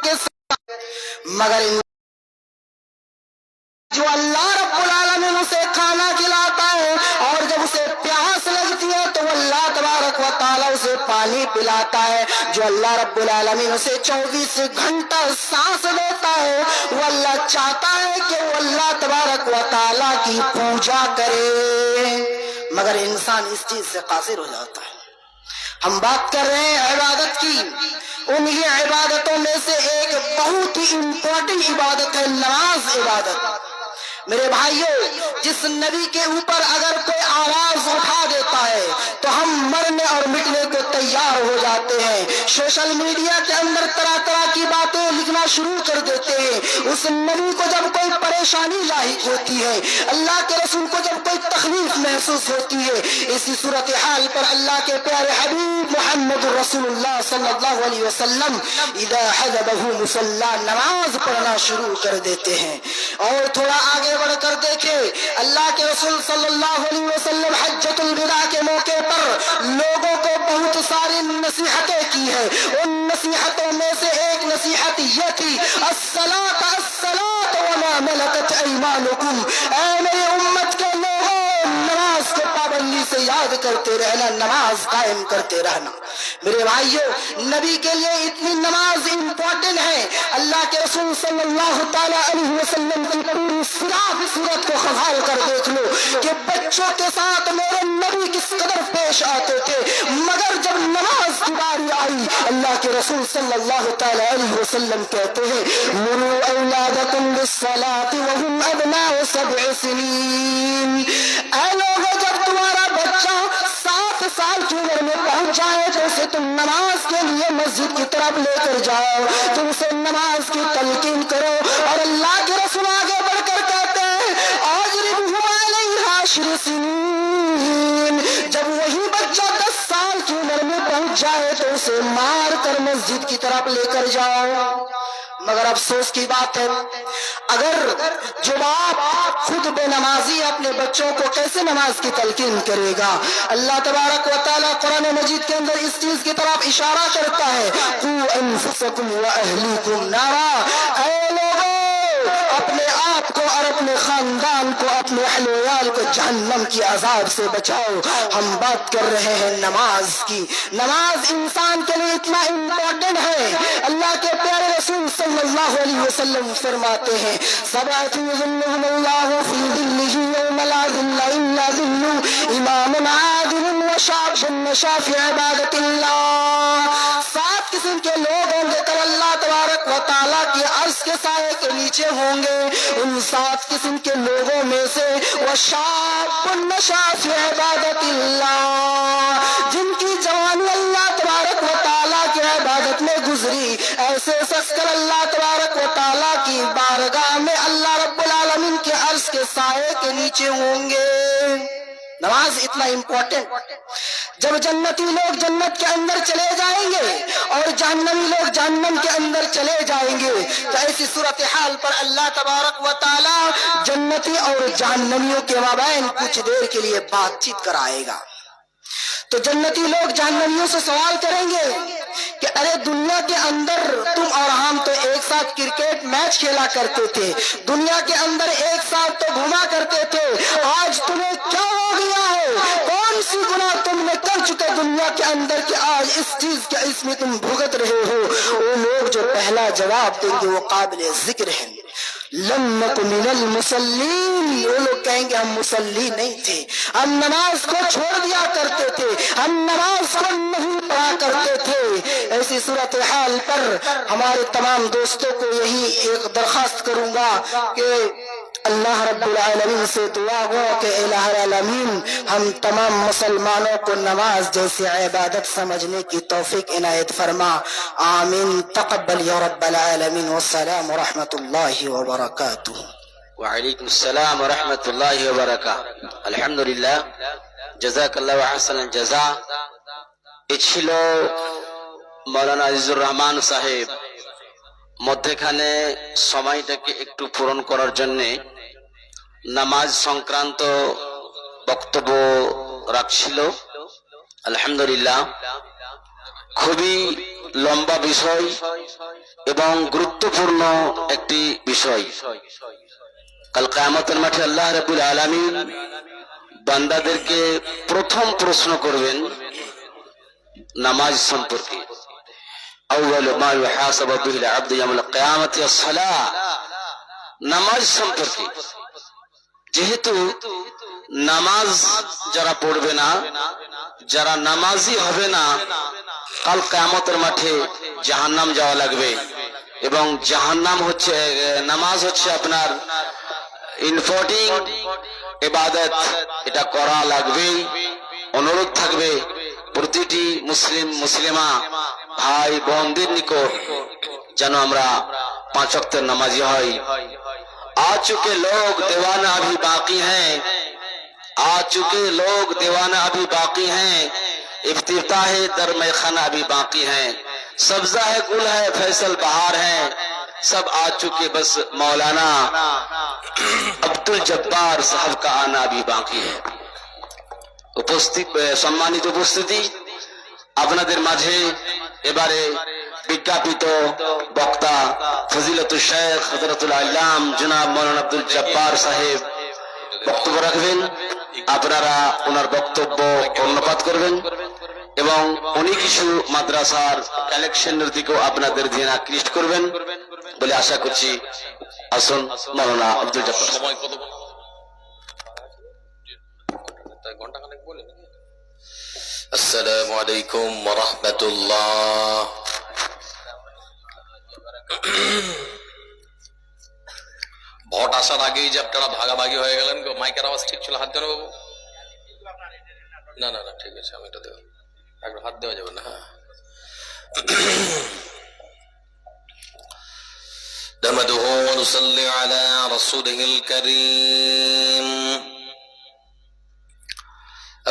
के मगर जो अल्लाह रब्बुल आलमीन उसे खाना खिलाता है और जब उसे प्यास लगती है तो अल्लाह तबारक व तआला उसे पानी पिलाता है। जो अल्लाह रब्बुल आलमीन उसे 24 घंटा सांस देता है वो अल्लाह चाहता है कि वो अल्लाह तबारक व तआला की पूजा करे, मगर इंसान इस चीज से कासिर हो जाता है। हम बात कर रहे हैं इबादत की, उन्हीं इबादतों में से एक बहुत ही इंपॉर्टेंट इबादत है नमाज इबादत। मेरे भाइयों, जिस नबी के ऊपर अगर कोई आवाज उठा देता है तो हम मरने और मिटने को तैयार हो जाते हैं। सोशल मीडिया के अंदर तरह तरह की बातें लिखना शुरू कर देते हैं। उस नबी को जब कोई परेशानी लाहिक होती है, अल्लाह के रसूल को जब कोई तकलीफ महसूस होती है, इसी सूरत हाल पर अल्लाह के प्यारे हबीब मोहम्मद रसूलुल्लाह सल्लल्लाहु अलैहि वसल्लम इदा हज़बहु मुसल्ला नमाज पढ़ना शुरू कर देते हैं। और थोड़ा आगे बढ़कर देखे, अल्लाह के रसूल सल्लल्लाहु अलैहि वसल्लम हज्जतुल विदा के मौके पर लोगों को बहुत सारी नसीहतें की है। उन नसीहतों में से एक नसीहत यह थी, अस्सलात अस्सलात व मा मलकत ऐमानुकुम, ऐ मेरी उम्मत के लोगों, नमाज को पाबंदी से याद करते रहना, नमाज कायम करते रहना। मेरे भाइयों, नबी के लिए इतनी नमाज इम्पोर्टेंट है। अल्लाह के रसूल सल्लल्लाहु ताला अलैहि वसल्लम की पूरी सूरत को खजाल कर देख लो कि बच्चों के साथ मेरे नबी किस कदर पेश आते थे, मगर जब नमाज की बारी आई अल्लाह के रसूल सल्लल्लाहु ताला अलैहि वसल्लम कहते हैं, मुरू औलादकुम बिस्सलाति व हुम अबनाउ सब'i सिनीन, ऐ लोगों, जब तुम्हारा बच्चा 7 साल की उम्र में पहुंच जाए तो उसे तुम नमाज के लिए मस्जिद की तरफ लेकर जाओ, तुम उसे नमाज की तलकीन करो। और अल्लाह के रसूल आगे बढ़कर कहते हैं, अजरिबहु अलैहा 10 सिनीन, जब वही बच्चा 10 साल की उम्र में पहुंच जाए तो उसे मार कर मस्जिद की तरफ लेकर जाओ। मगर अफसोस की बात है, अगर जो बाप खुद बेनमाजी अपने बच्चों को कैसे नमाज की तलकीन करेगा। अल्लाह तबारक व तआला कुरान मजीद के अंदर इस चीज की तरफ इशारा करता है, कू अनफुसकुम व अहलीकुम नारा, ऐ लोगों, अपने आप को और अपने खानदान को, अपने अहल-ओ-याल को जहन्नम की अजाब से बचाओ। हम बात कर रहे हैं नमाज की। नमाज इंसान के लिए इतना इम्पोर्टेंट है। अल्लाह के प्यारे रसूल सल्लल्लाहु अलैहि वसल्लम फरमाते हैं, सबअतु युज़िल्लुहुमुल्लाहु फी ज़िल्लिही यौमा ला ज़िल्ला इल्ला ज़िल्लु, इमामुन आदिलुन व शाबुन नशा फी इबादतिल्लाह। 7 किस्म के लोग होंगे कल अल्लाह तबारक व तआला के अर्श के साए के नीचे होंगे। उन 7 किस्म के लोगों में से व शाबुन नशा फी इबादतिल्लाह, जिनकी जवानी अल्लाह तबारक व तआला की इबादत में गुजरी, ऐसे शख्स कल अल्लाह तबारक व तआला की बारगाह में अल्लाह रब्बुल आलमीन के अर्श के साए के नीचे होंगे। नमाज इतना इम्पोर्टेंट। जब जन्नती लोग जन्नत के अंदर चले जाएंगे और जहन्नमी लोग जहन्नम के अंदर चले जाएंगे, तो ऐसी सूरत हाल पर अल्लाह तबारक व तआला जन्नती और जहन्नमियों के माबैन कुछ देर के लिए बातचीत कराएगा। तो जन्नती लोग जहन्नमियों से सवाल करेंगे कि अरे दुनिया के अंदर तुम और हम तो एक साथ क्रिकेट मैच खेला करते थे, दुनिया के अंदर एक साथ तो घुमा करते थे, आज तुम्हें क्या हो गया है? कौन सी गुनाह तुमने कर चुके दुनिया के अंदर कि आज इस चीज के इसमें तुम भुगत रहे हो? वो लोग जो पहला जवाब देंगे वो काबिल जिक्र है, लम नकु मिनल मुसल्लीन, वो लोग कहेंगे हम मुसल्ली नहीं थे, हम नमाज को छोड़ दिया करते थे, हम नमाज को नहीं पढ़ा करते थे। ऐसी सूरत हाल पर हमारे तमाम दोस्तों को यही एक दरखास्त करूंगा कि अल्लाह रब्बुल आलमीन से दुआ हो कि इलाही आलमीन हम तमाम मुसलमानों को नमाज जैसी इबादत समझने की तौफीक इनायत फरमा। आमीन। तक़ब्बल या रब्बल आलमीन। वस्सलाम व रहमतुल्लाहि व बरकातुहू। व अलैकुम अस्सलाम व रहमतुल्लाहि व बरकातुहू। আলহামদুলিল্লাহ, জাযাকাল্লাহু আহসানাল জাযা। এ ছিল মাওলানা আজিজুর রহমান সাহেব মধ্যখানে সময়টাকে একটু পূরণ করার জন্য নামাজ সংক্রান্ত বক্তব্য রাখছিল। আলহামদুলিল্লাহ, খুবই লম্বা বিষয়, এবং গুরুত্বপূর্ণ একটি বিষয়। কাল কিয়ামতের মাঠে আল্লাহ রাব্বুল আলামিন বান্দাদেরকে প্রথম প্রশ্ন করবেন নামাজ সম্পর্কে। আউয়ালু মা ইউহাসাবু বিহিল আবদু ইয়াউমাল কিয়ামাতি আস-সালাহ, নামাজ সম্পর্কে। যেহেতু নামাজ যারা পড়বে না, যারা নামাজি হবে না, কাল কিয়ামতের মাঠে জাহান্নাম যাওয়া লাগবে। এবং জাহান্নাম হচ্ছে, নামাজ হচ্ছে আপনার ইম্পর্টিং ইবাদত, এটা করা লাগবেই। অনুরোধ থাকবে প্রতিটি মুসলিম মুসলিমা ভাই বোনদের নিকট যেন আমরা 5 ওয়াক্তের নামাজি হই। आ चुके लोग दीवाना अभी बाकी हैं, आ चुके लोग दीवाना अभी बाकी हैं, इफ्तिताह दर मैखाना अभी बाकी हैं, सब्जा है गुल है फैसल बहार है, सब आ चुके बस मौलाना अब्दुल जब्बार साहब का आना अभी बाकी है। উপস্থিত সম্মানিত উপস্থিতি, আপনাদের মাঝে এবারে বিজ্ঞাপিত বক্তা ফজিলতুল শেখ হযরতুল আল্লাম জনাব মাওলানা আব্দুল জব্বার সাহেব বক্তব্য রাখবেন। আপনারা ওনার বক্তব্য কর্ণপাত করবেন এবং উনি কিছু মাদ্রাসার কালেকশনের দিকেও আপনাদের ধ্যান আকৃষ্ট করবেন বলে আশা করছি। আসুন মাওলানা আব্দুল জব্বার। সময় কত? ঘন্টা খানেক বলে। আসসালামু আলাইকুম ওয়া রাহমাতুল্লাহ। ভোট আসার আগেই যে আপনারা ভাগাভাগি হয়ে গেলেন, মাইকের আওয়াজ ঠিক ছিল? হাত দেন বাবু। না না না, ঠিক আছে, আমি এটা দেব, একবার হাত দেওয়া যাবে না। হ্যাঁ, نحمده ونصلي على رسوله الكريم،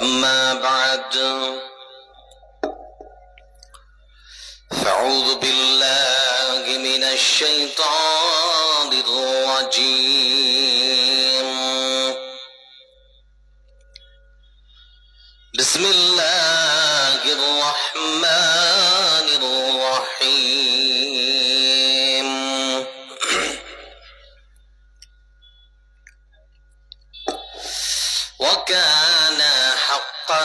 أما بعد، فأعوذ بالله من الشيطان الرجيم، بسم الله الرحمن الرحيم، وكان حقا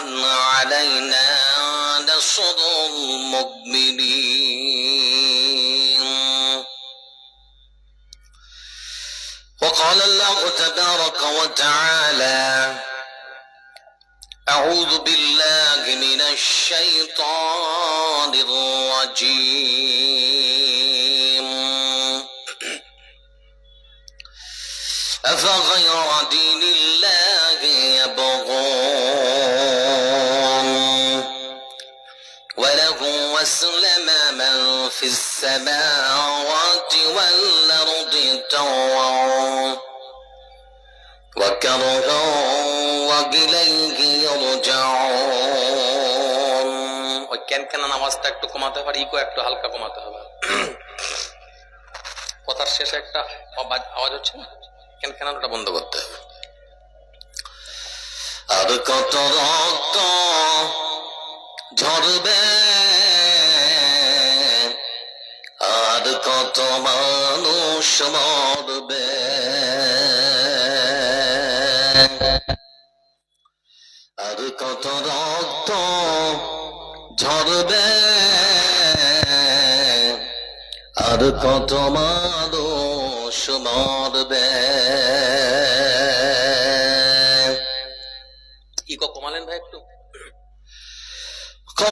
علينا نصر المؤمنين. وقال الله تبارك وتعالى: أعوذ بالله من الشيطان الرجيم، أفغير دين الله يبغون وله أسلم من في السماوات والأرض طوعا وكرها وإليه يرجعون। ওই ক্যানক্যান আওয়াজটা একটু কমাতে পারি, ইকো একটু হালকা কমাতে হবে। কথার শেষে একটা আওয়াজ হচ্ছে না, ক্যানক্যানটা বন্ধ করতে হবে। আর কত রক্ত ঝরবে, আর কত মানুষ মরবে, আর কত রক্ত ঝরবে, আর কত মানুষ মরবে। ইকো কমালেন ভাই একটু।